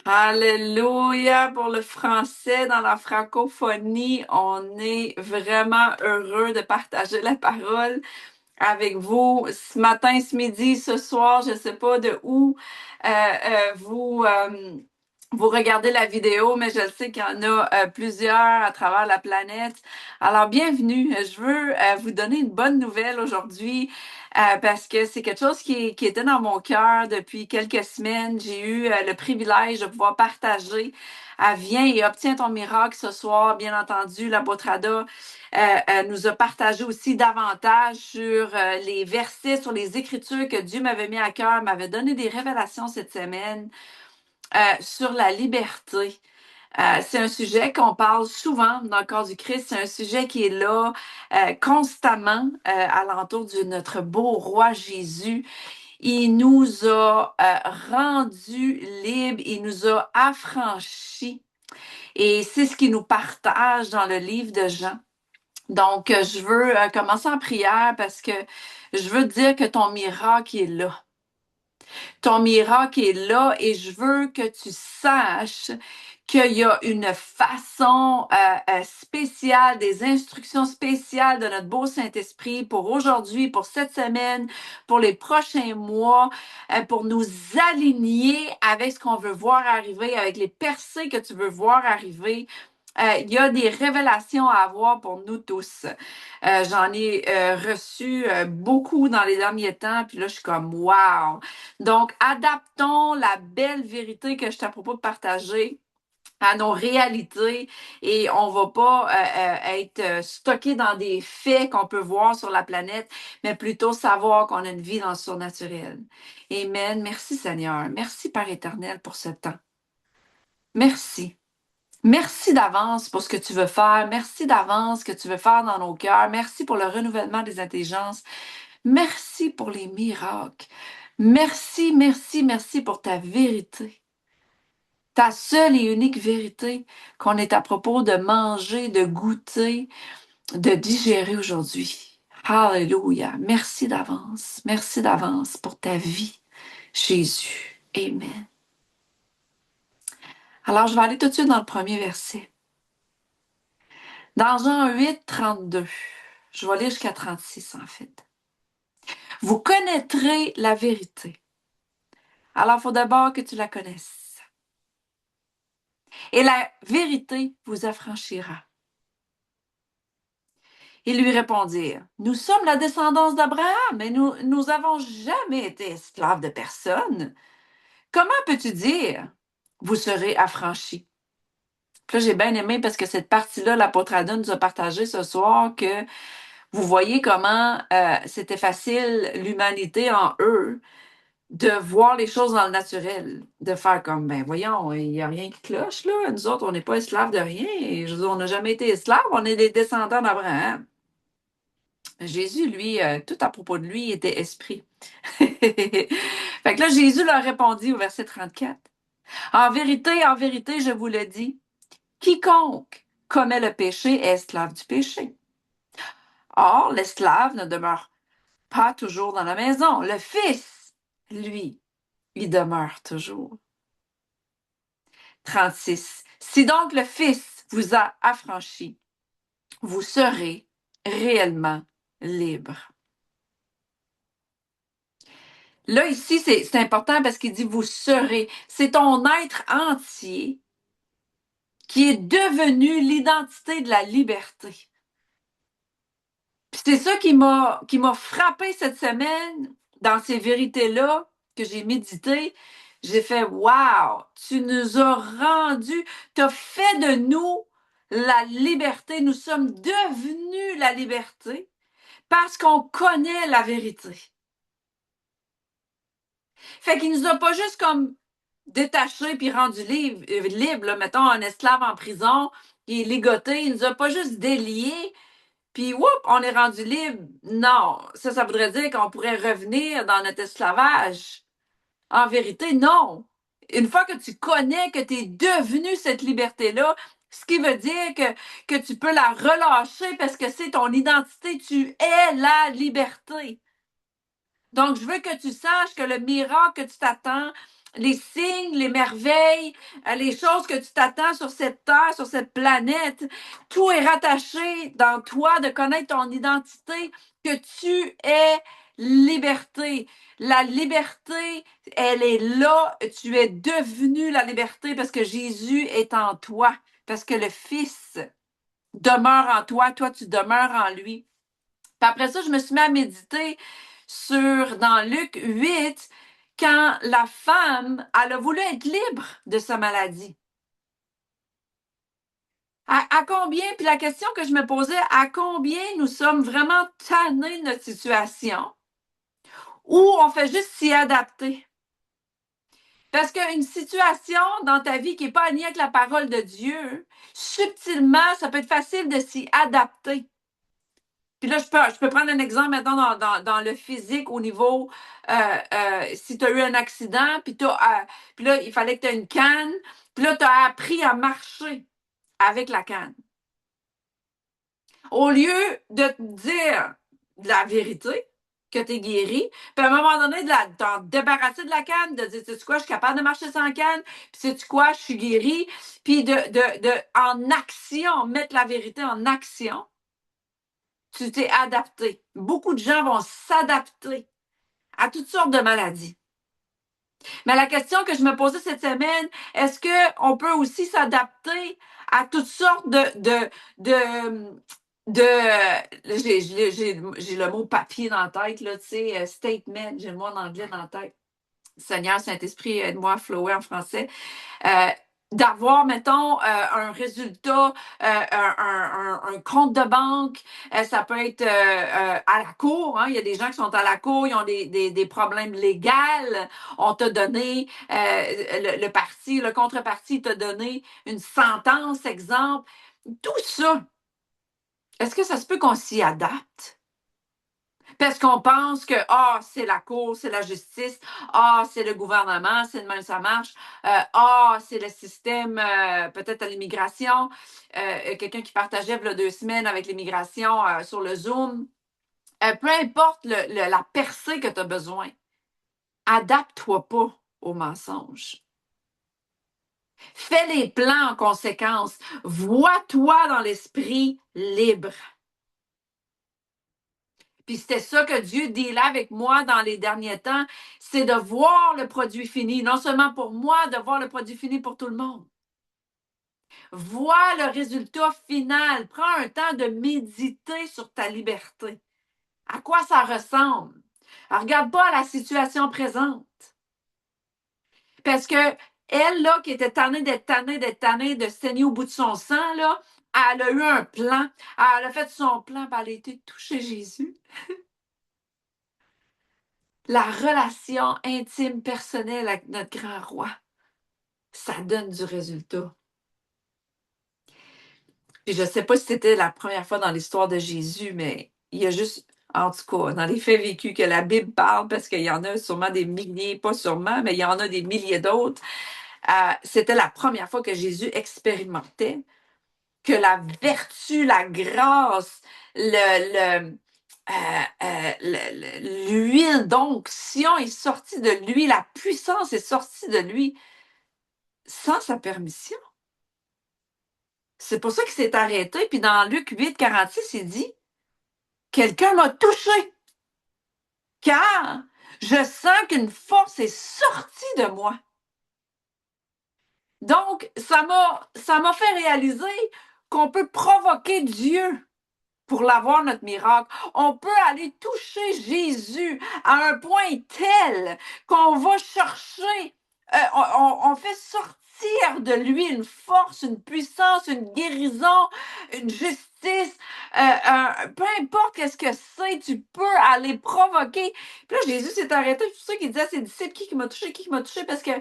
Alléluia pour le français dans la francophonie. On est vraiment heureux de partager la parole avec vous ce matin, ce midi, ce soir. Je ne sais pas de où vous regardez la vidéo, mais je sais qu'il y en a plusieurs à travers la planète. Alors, bienvenue. Je veux vous donner une bonne nouvelle aujourd'hui parce que c'est quelque chose qui était dans mon cœur depuis quelques semaines. J'ai eu le privilège de pouvoir partager Viens et obtiens ton miracle ce soir. Bien entendu, la Botrada nous a partagé aussi davantage sur les versets, sur les écritures que Dieu m'avait mis à cœur, m'avait donné des révélations cette semaine sur la liberté. C'est un sujet qu'on parle souvent dans le corps du Christ. C'est un sujet qui est là constamment alentour de notre beau roi Jésus. Il nous a rendus libres, il nous a affranchis. Et c'est ce qu'il nous partage dans le livre de Jean. Donc, je veux commencer en prière parce que je veux te dire que ton miracle est là. Ton miracle est là et je veux que tu saches qu'il y a une façon spéciale, des instructions spéciales de notre beau Saint-Esprit pour aujourd'hui, pour cette semaine, pour les prochains mois, pour nous aligner avec ce qu'on veut voir arriver, avec les percées que tu veux voir arriver. Il y a des révélations à avoir pour nous tous. J'en ai reçu beaucoup dans les derniers temps, puis là, je suis comme wow! Donc, adaptons la belle vérité que je t'ai à propos de partager à nos réalités et on va pas être stocké dans des faits qu'on peut voir sur la planète, mais plutôt savoir qu'on a une vie dans le surnaturel. Amen. Merci Seigneur. Merci Père éternel pour ce temps. Merci. Merci d'avance pour ce que tu veux faire. Merci d'avance ce que tu veux faire dans nos cœurs. Merci pour le renouvellement des intelligences. Merci pour les miracles. Merci, merci, merci pour ta vérité. Ta seule et unique vérité qu'on est à propos de manger, de goûter, de digérer aujourd'hui. Alléluia. Merci d'avance. Merci d'avance pour ta vie, Jésus. Amen. Alors, je vais aller tout de suite dans le premier verset. Dans Jean 8, 32. Je vais aller jusqu'à 36, en fait. Vous connaîtrez la vérité. Alors, il faut d'abord que tu la connaisses. Et la vérité vous affranchira. Ils lui répondirent, nous sommes la descendance d'Abraham, et nous avons jamais été esclaves de personne. Comment peux-tu dire, vous serez affranchis? Puis là, j'ai bien aimé parce que cette partie-là, l'apôtre Adam nous a partagé ce soir que vous voyez comment c'était facile, l'humanité en eux, de voir les choses dans le naturel, de faire comme, ben voyons, il n'y a rien qui cloche, là. Nous autres, on n'est pas esclaves de rien. Et, je veux dire, on n'a jamais été esclaves, on est des descendants d'Abraham. Jésus, lui, tout à propos de lui, était esprit. Fait que là, Jésus leur répondit au verset 34. En vérité, je vous le dis, quiconque commet le péché est esclave du péché. Or, l'esclave ne demeure pas toujours dans la maison. Le Fils, lui, il demeure toujours. 36. Si donc le Fils vous a affranchi, vous serez réellement libre. Là, ici, c'est important parce qu'il dit vous serez. C'est ton être entier qui est devenu l'identité de la liberté. Puis c'est ça qui m'a frappé cette semaine dans ces vérités-là que j'ai méditées. J'ai fait wow, tu nous as rendu, tu as fait de nous la liberté. Nous sommes devenus la liberté parce qu'on connaît la vérité. Fait qu'il nous a pas juste comme détaché puis rendu libre, là, mettons un esclave en prison qui est ligoté, il nous a pas juste déliés puis whoop, on est rendu libre. Non, ça voudrait dire qu'on pourrait revenir dans notre esclavage. En vérité, non. Une fois que tu connais que tu es devenu cette liberté-là, ce qui veut dire que tu peux la relâcher parce que c'est ton identité, tu es la liberté. Donc, je veux que tu saches que le miracle que tu t'attends, les signes, les merveilles, les choses que tu t'attends sur cette terre, sur cette planète, tout est rattaché dans toi de connaître ton identité, que tu es liberté. La liberté, elle est là. Tu es devenu la liberté parce que Jésus est en toi, parce que le Fils demeure en toi, toi tu demeures en lui. Puis après ça, je me suis mis à méditer dans Luc 8, quand la femme, elle a voulu être libre de sa maladie. À combien, puis la question que je me posais, à combien nous sommes vraiment tannés de notre situation ou on fait juste s'y adapter? Parce qu'une situation dans ta vie qui n'est pas alignée avec la parole de Dieu, subtilement, ça peut être facile de s'y adapter. Puis là, je peux prendre un exemple maintenant dans le physique au niveau, si tu as eu un accident, puis là, il fallait que tu aies une canne, puis là, tu as appris à marcher avec la canne. Au lieu de te dire la vérité, que tu es guéri, puis à un moment donné, de t'en débarrasser de la canne, de dire, sais-tu quoi, je suis capable de marcher sans canne, puis sais-tu quoi, je suis guéri, puis en action, mettre la vérité en action, tu t'es adapté. Beaucoup de gens vont s'adapter à toutes sortes de maladies. Mais la question que je me posais cette semaine, est-ce qu'on peut aussi s'adapter à toutes sortes j'ai le mot papier dans la tête, là, tu sais, statement, j'ai le mot en anglais dans la tête. Seigneur Saint-Esprit, aide-moi à flower en français. Euh, D'avoir, mettons, un résultat, un compte de banque, ça peut être à la cour. Hein, il y a des gens qui sont à la cour, ils ont des problèmes légaux. On t'a donné, le parti, le contrepartie t'a donné une sentence, exemple. Tout ça, est-ce que ça se peut qu'on s'y adapte? Parce qu'on pense que c'est la cour, c'est la justice, c'est le gouvernement, c'est de même ça marche, c'est le système, peut-être à l'immigration. Quelqu'un qui partageait il y a 2 semaines avec l'immigration sur le Zoom. Peu importe la percée que tu as besoin, adapte-toi pas aux mensonges. Fais les plans en conséquence. Vois-toi dans l'esprit libre. Puis c'était ça que Dieu dit là avec moi dans les derniers temps, c'est de voir le produit fini, non seulement pour moi, de voir le produit fini pour tout le monde. Vois le résultat final. Prends un temps de méditer sur ta liberté. À quoi ça ressemble? Alors, regarde pas la situation présente. Parce que elle, là, qui était tannée de saigner au bout de son sang, là, elle a eu un plan. Elle a fait son plan, puis elle a été touchée Jésus. La relation intime, personnelle avec notre grand roi, ça donne du résultat. Puis je ne sais pas si c'était la première fois dans l'histoire de Jésus, mais il y a juste, en tout cas, dans les faits vécus que la Bible parle, parce qu'il y en a sûrement des milliers, pas sûrement, mais il y en a des milliers d'autres, c'était la première fois que Jésus expérimentait que la vertu, la grâce, l'huile d'onction est sortie de lui, la puissance est sortie de lui sans sa permission. C'est pour ça qu'il s'est arrêté. Puis dans Luc 8, 46, il dit, quelqu'un m'a touché, car je sens qu'une force est sortie de moi. Donc, ça m'a fait réaliser qu'on peut provoquer Dieu pour l'avoir, notre miracle. On peut aller toucher Jésus à un point tel qu'on va chercher, on fait sortir de lui une force, une puissance, une guérison, une justice, peu importe qu'est-ce que c'est, tu peux aller provoquer. Puis là, Jésus s'est arrêté, c'est pour ça qu'il disait à ses disciples, qui m'a touché, parce que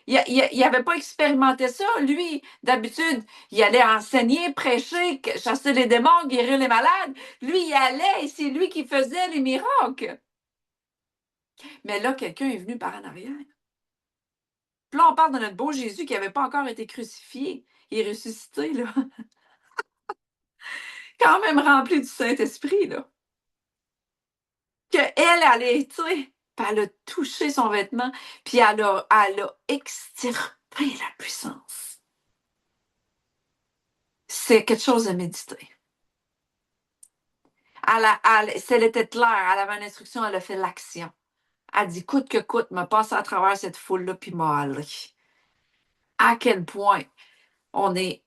il n'avait pas expérimenté ça. Lui, d'habitude, il allait enseigner, prêcher, chasser les démons, guérir les malades. Lui, il allait et c'est lui qui faisait les miracles. Mais là, quelqu'un est venu par en arrière. Puis là, on parle de notre beau Jésus qui n'avait pas encore été crucifié. Il est ressuscité, là. Quand même rempli du Saint-Esprit, là. Que elle allait, tu sais. puis elle a touché son vêtement, puis elle a extirpé la puissance. C'est quelque chose à méditer. Si elle était claire, elle avait une instruction, elle a fait l'action. Elle dit coûte que coûte, m'a passé à travers cette foule-là, puis m'a allé. À quel point on est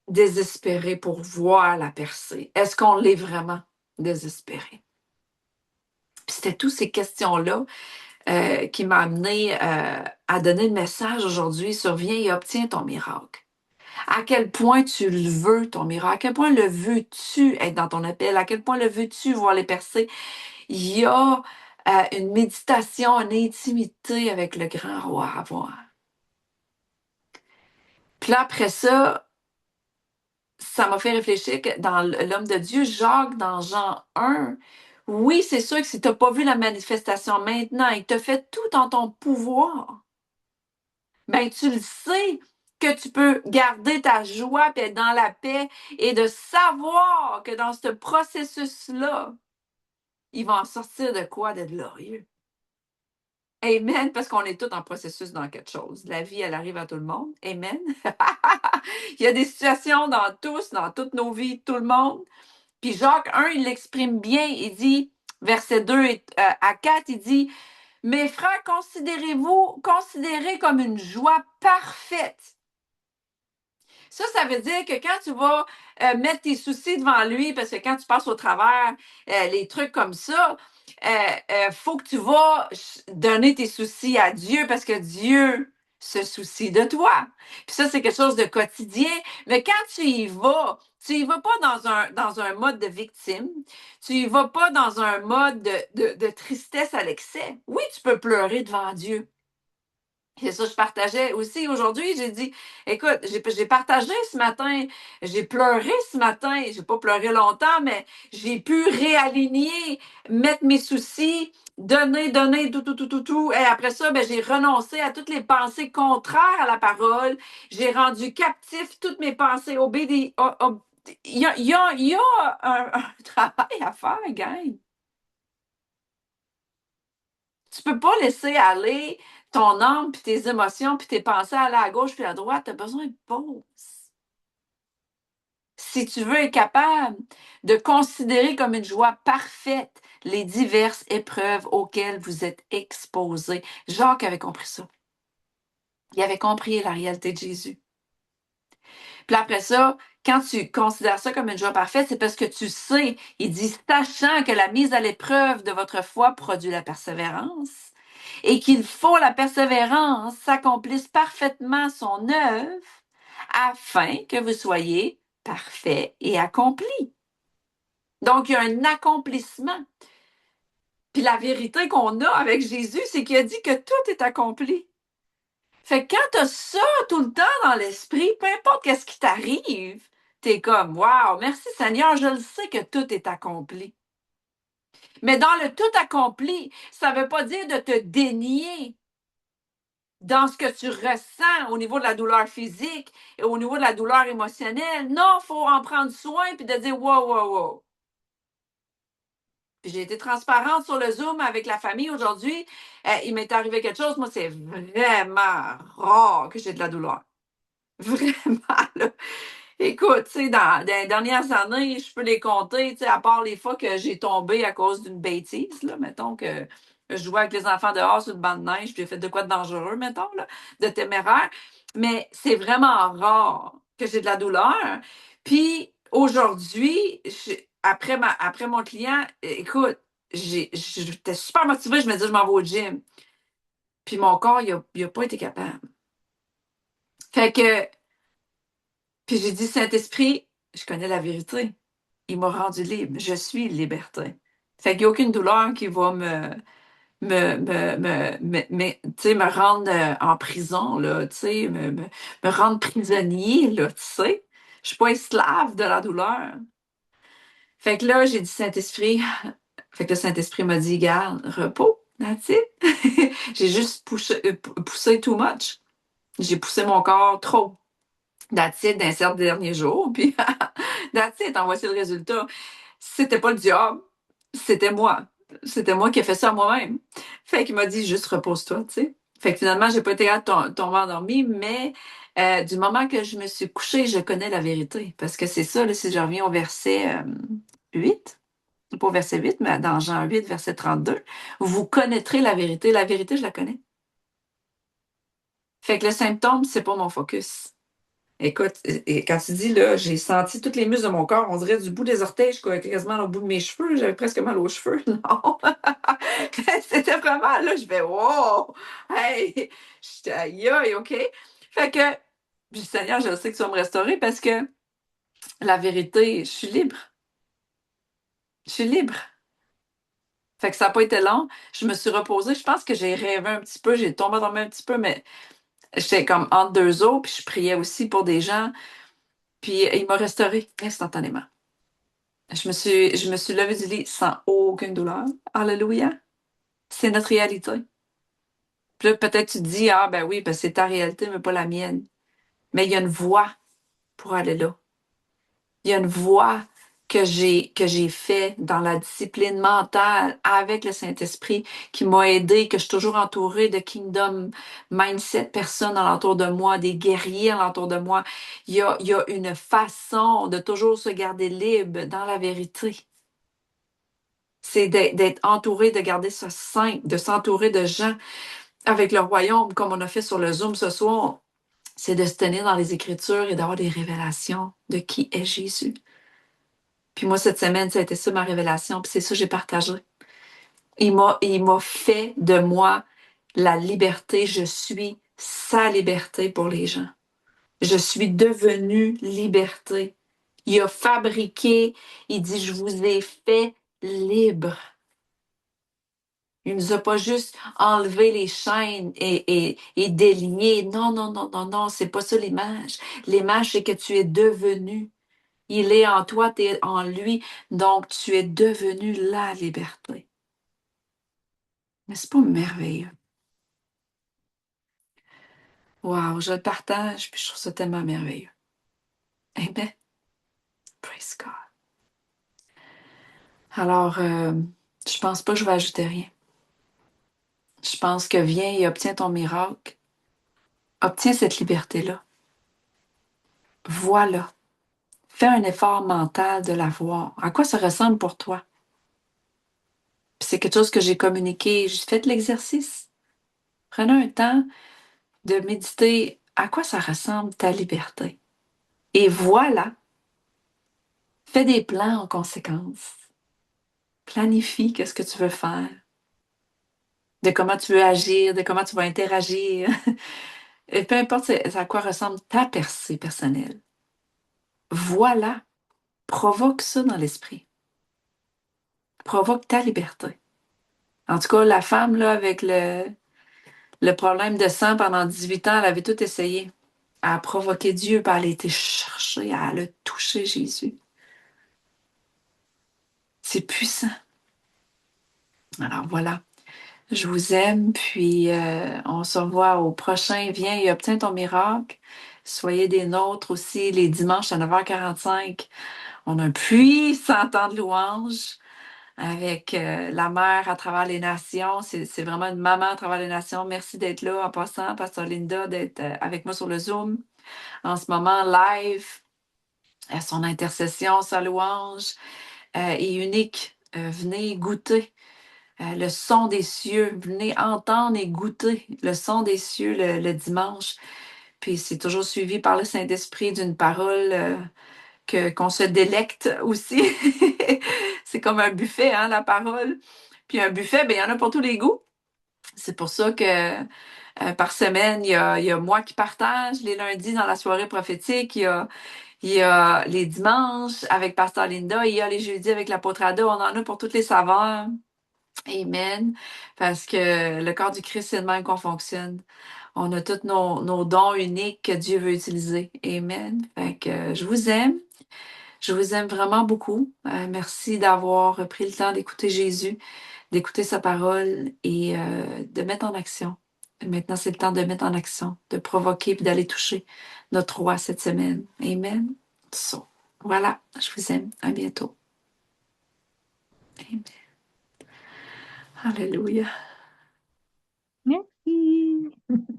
désespéré pour voir la percée? Est-ce qu'on l'est vraiment désespéré? Puis c'était toutes ces questions-là qui m'ont amené à donner le message aujourd'hui sur viens et obtiens ton miracle. À quel point tu le veux, ton miracle? À quel point le veux-tu être dans ton appel? À quel point le veux-tu voir les percées? Il y a une méditation, une intimité avec le grand roi à avoir. Puis là, après ça m'a fait réfléchir que dans l'homme de Dieu, Jacques, dans Jean 1, oui, c'est sûr que si tu n'as pas vu la manifestation maintenant et que tu as fait tout en ton pouvoir, ben tu le sais que tu peux garder ta joie et être dans la paix et de savoir que dans ce processus-là, il va en sortir de quoi de glorieux. Amen, parce qu'on est tous en processus dans quelque chose. La vie, elle arrive à tout le monde. Amen. Il y a des situations dans tous, dans toutes nos vies, tout le monde. Puis Jacques 1, il l'exprime bien. Il dit, verset 2 à 4, il dit, mes frères, considérez comme une joie parfaite. Ça veut dire que quand tu vas mettre tes soucis devant lui, parce que quand tu passes au travers les trucs comme ça, faut que tu vas donner tes soucis à Dieu parce que Dieu se soucie de toi. Puis ça, c'est quelque chose de quotidien. Mais quand tu y vas pas dans un mode de victime, tu y vas pas dans un mode de tristesse à l'excès. Oui, tu peux pleurer devant Dieu. C'est ça, je partageais aussi aujourd'hui. J'ai dit, écoute, j'ai partagé ce matin, j'ai pleuré ce matin, j'ai pas pleuré longtemps, mais j'ai pu réaligner, mettre mes soucis, donner, tout. Et après ça, ben, j'ai renoncé à toutes les pensées contraires à la parole. J'ai rendu captif toutes mes pensées obédientes. Il y a un travail à faire, gang. Tu peux pas laisser aller ton âme, puis tes émotions, puis tes pensées aller à gauche puis à droite. Tu as besoin de pause. Si tu veux être capable de considérer comme une joie parfaite les diverses épreuves auxquelles vous êtes exposés. Jacques avait compris ça. Il avait compris la réalité de Jésus. Puis après ça, quand tu considères ça comme une joie parfaite, c'est parce que tu sais, il dit, sachant que la mise à l'épreuve de votre foi produit la persévérance et qu'il faut la persévérance s'accomplisse parfaitement son œuvre afin que vous soyez parfait et accompli. Donc, il y a un accomplissement. Puis la vérité qu'on a avec Jésus, c'est qu'il a dit que tout est accompli. Fait que quand tu as ça tout le temps dans l'esprit, peu importe qu'est-ce qui t'arrive, t'es comme, wow, merci Seigneur, je le sais que tout est accompli. Mais dans le tout accompli, ça ne veut pas dire de te dénier dans ce que tu ressens au niveau de la douleur physique et au niveau de la douleur émotionnelle. Non, il faut en prendre soin puis de dire, wow. Puis j'ai été transparente sur le Zoom avec la famille aujourd'hui. Il m'est arrivé quelque chose. Moi, c'est vraiment rare que j'ai de la douleur. Vraiment, là. Écoute, tu sais, dans les dernières années, je peux les compter, tu sais, à part les fois que j'ai tombé à cause d'une bêtise, là, mettons que je jouais avec les enfants dehors sur le banc de neige, puis j'ai fait de quoi de dangereux, mettons, là, de téméraire. Mais c'est vraiment rare que j'ai de la douleur. Puis aujourd'hui, après mon client, écoute, j'étais super motivée, je me disais, je m'en vais au gym. Puis mon corps, il a pas été capable. Fait que puis j'ai dit, Saint-Esprit, je connais la vérité. Il m'a rendu libre. Je suis liberté. Fait qu'il n'y a aucune douleur qui va tu sais, me rendre en prison, là, tu sais, me rendre prisonnier, là, tu sais. Je suis pas esclave de la douleur. Fait que là, j'ai dit, Saint-Esprit, fait que le Saint-Esprit m'a dit, garde, repos, that's it. J'ai juste poussé too much. J'ai poussé mon corps trop. That's it, dans ces derniers jours. Puis, that's it, en voici le résultat. C'était pas le diable, c'était moi. C'était moi qui ai fait ça à moi-même. Fait qu'il m'a dit juste repose-toi, tu sais. Fait que finalement, j'ai pas été capable de tomber endormie, mais du moment que je me suis couchée, je connais la vérité. Parce que c'est ça, là, si je reviens au verset 8, pas au verset 8, mais dans Jean 8, verset 32, vous connaîtrez la vérité. La vérité, je la connais. Fait que le symptôme, c'est pas mon focus. Écoute, et quand tu dis, là, j'ai senti toutes les muscles de mon corps, on dirait du bout des orteils jusqu'à quasiment au bout de mes cheveux. J'avais presque mal aux cheveux. Non. C'était vraiment, là, je vais, wow! Hey! J'étais, aïe, aïe, OK? Fait que, puis Seigneur, je sais que tu vas me restaurer parce que la vérité, je suis libre. Je suis libre. Fait que ça n'a pas été long. Je me suis reposée. Je pense que j'ai rêvé un petit peu. J'ai tombé dans un petit peu, mais j'étais comme entre deux eaux. Puis je priais aussi pour des gens. Puis il m'a restaurée instantanément. Je me suis levée du lit sans aucune douleur. Alléluia. C'est notre réalité. Puis là, peut-être tu te dis, ah ben oui, ben c'est ta réalité, mais pas la mienne. Mais il y a une voie pour aller là. Il y a une voie que j'ai fait dans la discipline mentale avec le Saint-Esprit qui m'a aidé, que je suis toujours entourée de Kingdom Mindset personnes alentour de moi, des guerriers alentour de moi. Il y a une façon de toujours se garder libre dans la vérité. C'est d'être entouré, de garder ça sain, de s'entourer de gens avec le royaume, comme on a fait sur le Zoom ce soir. C'est de se tenir dans les Écritures et d'avoir des révélations de qui est Jésus. Puis moi, cette semaine, ça a été ça ma révélation, puis c'est ça que j'ai partagé. Il m'a fait de moi la liberté. Je suis sa liberté pour les gens. Je suis devenue liberté. Il a fabriqué, il dit, je vous ai fait libre. Il nous a pas juste enlevé les chaînes et délié. Non, non, non, non, non, c'est pas ça l'image. L'image, c'est que tu es devenu. Il est en toi, tu es en lui. Donc, tu es devenu la liberté. N'est-ce pas merveilleux? Wow, je le partage, puis je trouve ça tellement merveilleux. Amen. Praise God. Alors, je pense pas que je vais ajouter rien. Je pense que viens et obtiens ton miracle. Obtiens cette liberté-là. Voilà. Fais un effort mental de la voir. À quoi ça ressemble pour toi? Puis c'est quelque chose que j'ai communiqué. J'ai fait l'exercice. Prenez un temps de méditer à quoi ça ressemble ta liberté. Et voilà, fais des plans en conséquence. Planifie qu'est-ce que tu veux faire, de comment tu veux agir, de comment tu vas interagir. Et peu importe à quoi ressemble ta percée personnelle. Voilà, provoque ça dans l'esprit. Provoque ta liberté. En tout cas, la femme là, avec le problème de sang pendant 18 ans, elle avait tout essayé. Elle a provoqué Dieu, puis elle a été chercher, elle a touché Jésus. C'est puissant. Alors voilà, je vous aime, puis on se revoit au prochain. Viens et obtiens ton miracle. Soyez des nôtres aussi les dimanches à 9h45. On a un puissant temps de louange avec la mère à travers les nations. C'est vraiment une maman à travers les nations. Merci d'être là en passant, Pasteur Linda, d'être avec moi sur le Zoom en ce moment live. Son intercession, sa louange est unique. Venez goûter le son des cieux. Venez entendre et goûter le son des cieux le dimanche. Puis c'est toujours suivi par le Saint-Esprit d'une parole qu'on se délecte aussi. C'est comme un buffet, hein, la parole. Puis un buffet, ben, il y en a pour tous les goûts. C'est pour ça que par semaine, il y a moi qui partage les lundis dans la soirée prophétique. Il y a les dimanches avec Pasteur Linda. Il y a les jeudis avec l'apôtre Ada. On en a pour toutes les saveurs. Amen. Parce que le corps du Christ, c'est de même qu'on fonctionne. On a tous nos dons uniques que Dieu veut utiliser. Amen. Fait que je vous aime. Je vous aime vraiment beaucoup. Merci d'avoir pris le temps d'écouter Jésus, d'écouter sa parole et de mettre en action. Maintenant, c'est le temps de mettre en action, de provoquer et d'aller toucher notre roi cette semaine. Amen. So, voilà, je vous aime. À bientôt. Amen. Alléluia. Merci.